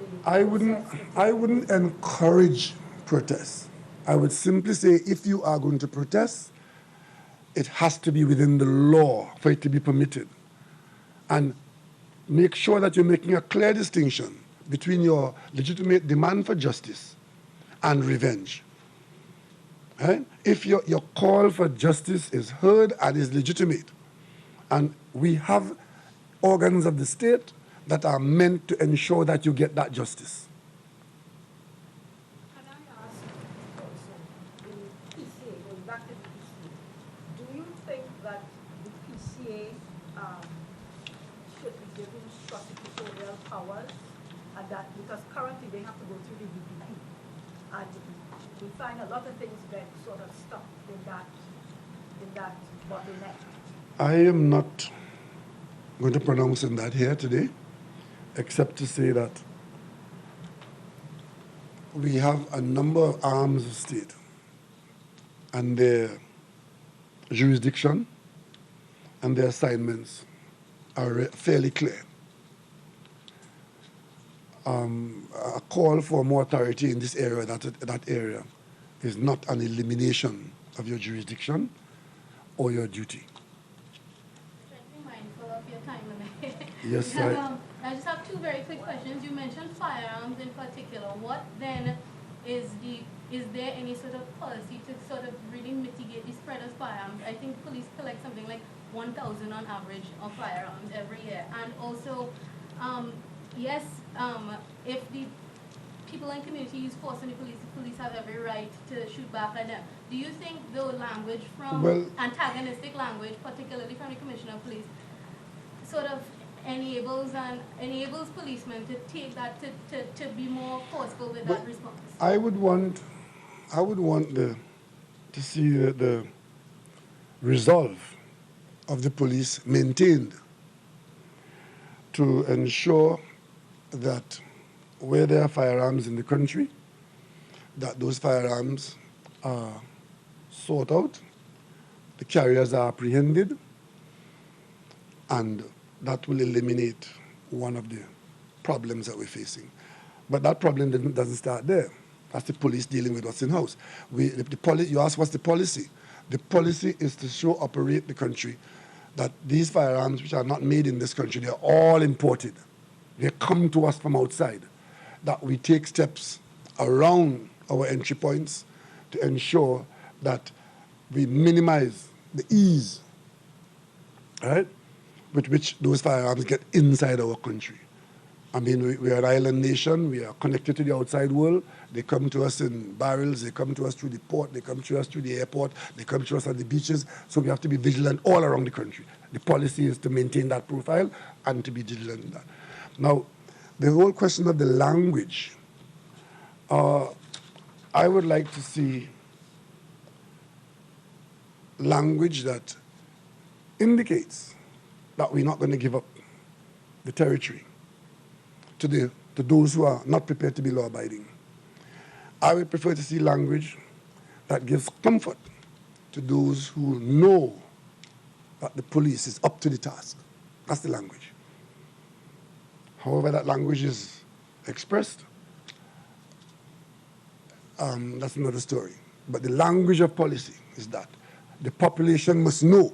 I wouldn't encourage protests. I would simply say if you are going to protest, it has to be within the law for it to be permitted. And make sure that you're making a clear distinction between your legitimate demand for justice and revenge. Right? If your call for justice is heard and is legitimate, and we have organs of the state that are meant to ensure that you get that justice. Can I ask also, the PCA, going back to the PCA, do you think that the PCA should be given prosecutorial powers? And that, because currently they have to go through the DPP, and we find a lot of things get sort of stuck in that bottleneck. I am not going to pronounce on that here today, except to say that we have a number of arms of state, and their jurisdiction and their assignments are fairly clear. A call for more authority in this area, that area, is not an elimination of your jurisdiction or your duty. Try to be mindful of your time limit. Yes, I just have two very quick questions. You mentioned firearms in particular. What then is there any sort of policy to sort of really mitigate the spread of firearms? I think police collect something like 1,000 on average of firearms every year. And also, yes, if the people in community use force on the police have every right to shoot back at them. Do you think the language from antagonistic language, particularly from the Commissioner of Police, sort of enables policemen to take that to be more forceful with that response? I would want to see the resolve of the police maintained to ensure that where there are firearms in the country, that those firearms are sought out, the carriers are apprehended, and that will eliminate one of the problems that we're facing. But that problem doesn't start there. That's the police dealing with what's in-house. You ask what's the policy? The policy is to show operate the country that these firearms, which are not made in this country, they're all imported. They come to us from outside. That we take steps around our entry points to ensure that we minimize the ease, right, with which those firearms get inside our country. I mean, we are an island nation. We are connected to the outside world. They come to us in barrels. They come to us through the port. They come to us through the airport. They come to us at the beaches. So we have to be vigilant all around the country. The policy is to maintain that profile and to be vigilant in that. Now, the whole question of the language, I would like to see language that indicates that we're not going to give up the territory to those who are not prepared to be law-abiding. I would prefer to see language that gives comfort to those who know that the police is up to the task. That's the language. However that language is expressed, that's another story. But the language of policy is that the population must know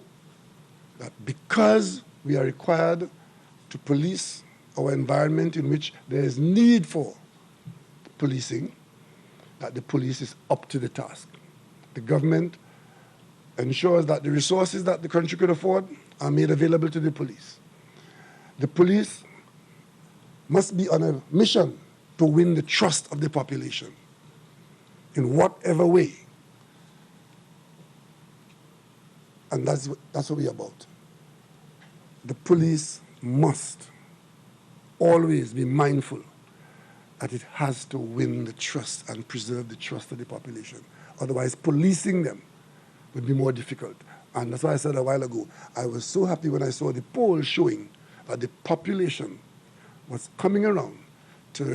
that because we are required to police our environment in which there is need for policing, that the police is up to the task. The government ensures that the resources that the country could afford are made available to the police. The police must be on a mission to win the trust of the population in whatever way. And that's what we're about. The police must always be mindful that it has to win the trust and preserve the trust of the population. Otherwise, policing them would be more difficult. And that's why I said a while ago, I was so happy when I saw the poll showing that the population was coming around to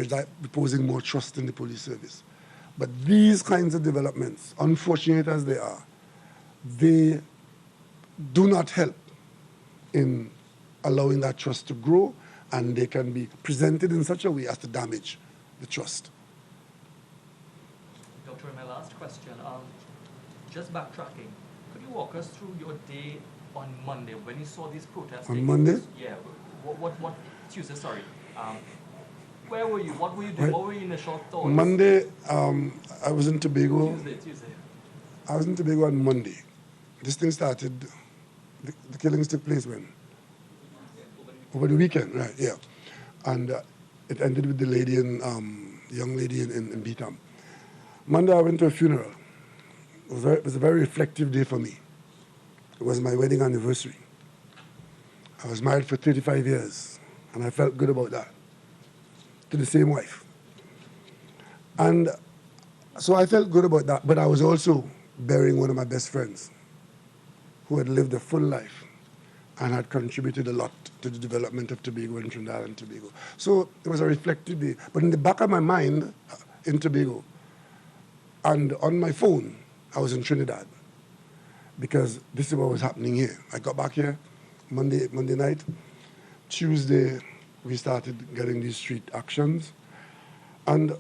reposing more trust in the police service. But these kinds of developments, unfortunate as they are, they do not help in allowing that trust to grow, and they can be presented in such a way as to damage the trust. Dr. My last question, just backtracking, could you walk us through your day on Monday when you saw these protests? On Monday? Yeah. What Tuesday, sorry. Where were you? What were you doing? What were your initial thoughts? Monday, I was in Tobago. Tuesday. I was in Tobago on Monday. This thing started, the killings took place when? Over the weekend, right, yeah. And it ended with the lady the young lady in Beetham. Monday I went to a funeral. It was a very reflective day for me. It was my wedding anniversary. I was married for 35 years, and I felt good about that, to the same wife. And so I felt good about that, but I was also burying one of my best friends who had lived a full life and had contributed a lot to the development of Tobago and Trinidad and Tobago. So it was a reflective day. But in the back of my mind, in Tobago, and on my phone, I was in Trinidad, because this is what was happening here. I got back here Monday night. Tuesday, we started getting these street actions. And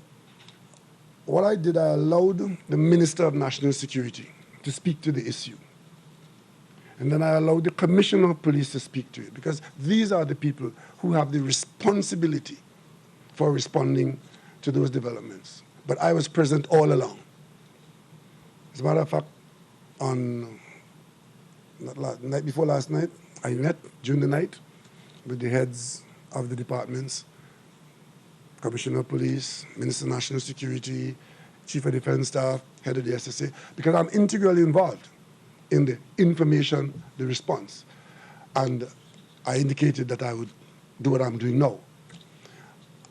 what I did, I allowed the Minister of National Security to speak to the issue. And then I allowed the Commissioner of Police to speak to it, because these are the people who have the responsibility for responding to those developments. but I was present all along. As a matter of fact, on night before last night, I met during the night with the heads of the departments, Commissioner of Police, Minister of National Security, Chief of Defense Staff, Head of the SSA, because I'm integrally involved in the information, the response. And I indicated that I would do what I'm doing now.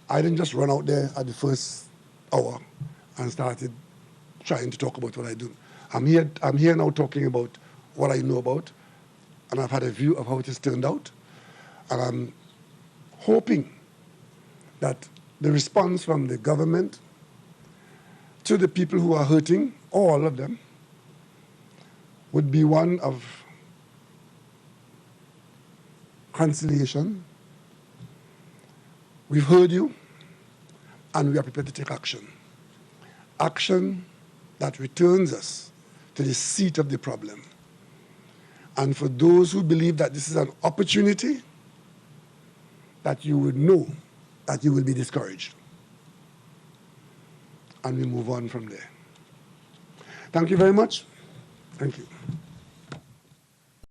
I didn't just run out there at the first hour and started trying to talk about what I do. I'm here now talking about what I know about, and I've had a view of how it has turned out. And I'm hoping that the response from the government to the people who are hurting, all of them, would be one of conciliation. We've heard you, and we are prepared to take action. Action that returns us to the seat of the problem. And for those who believe that this is an opportunity, that you would know that you will be discouraged. And we move on from there. Thank you very much. Thank you.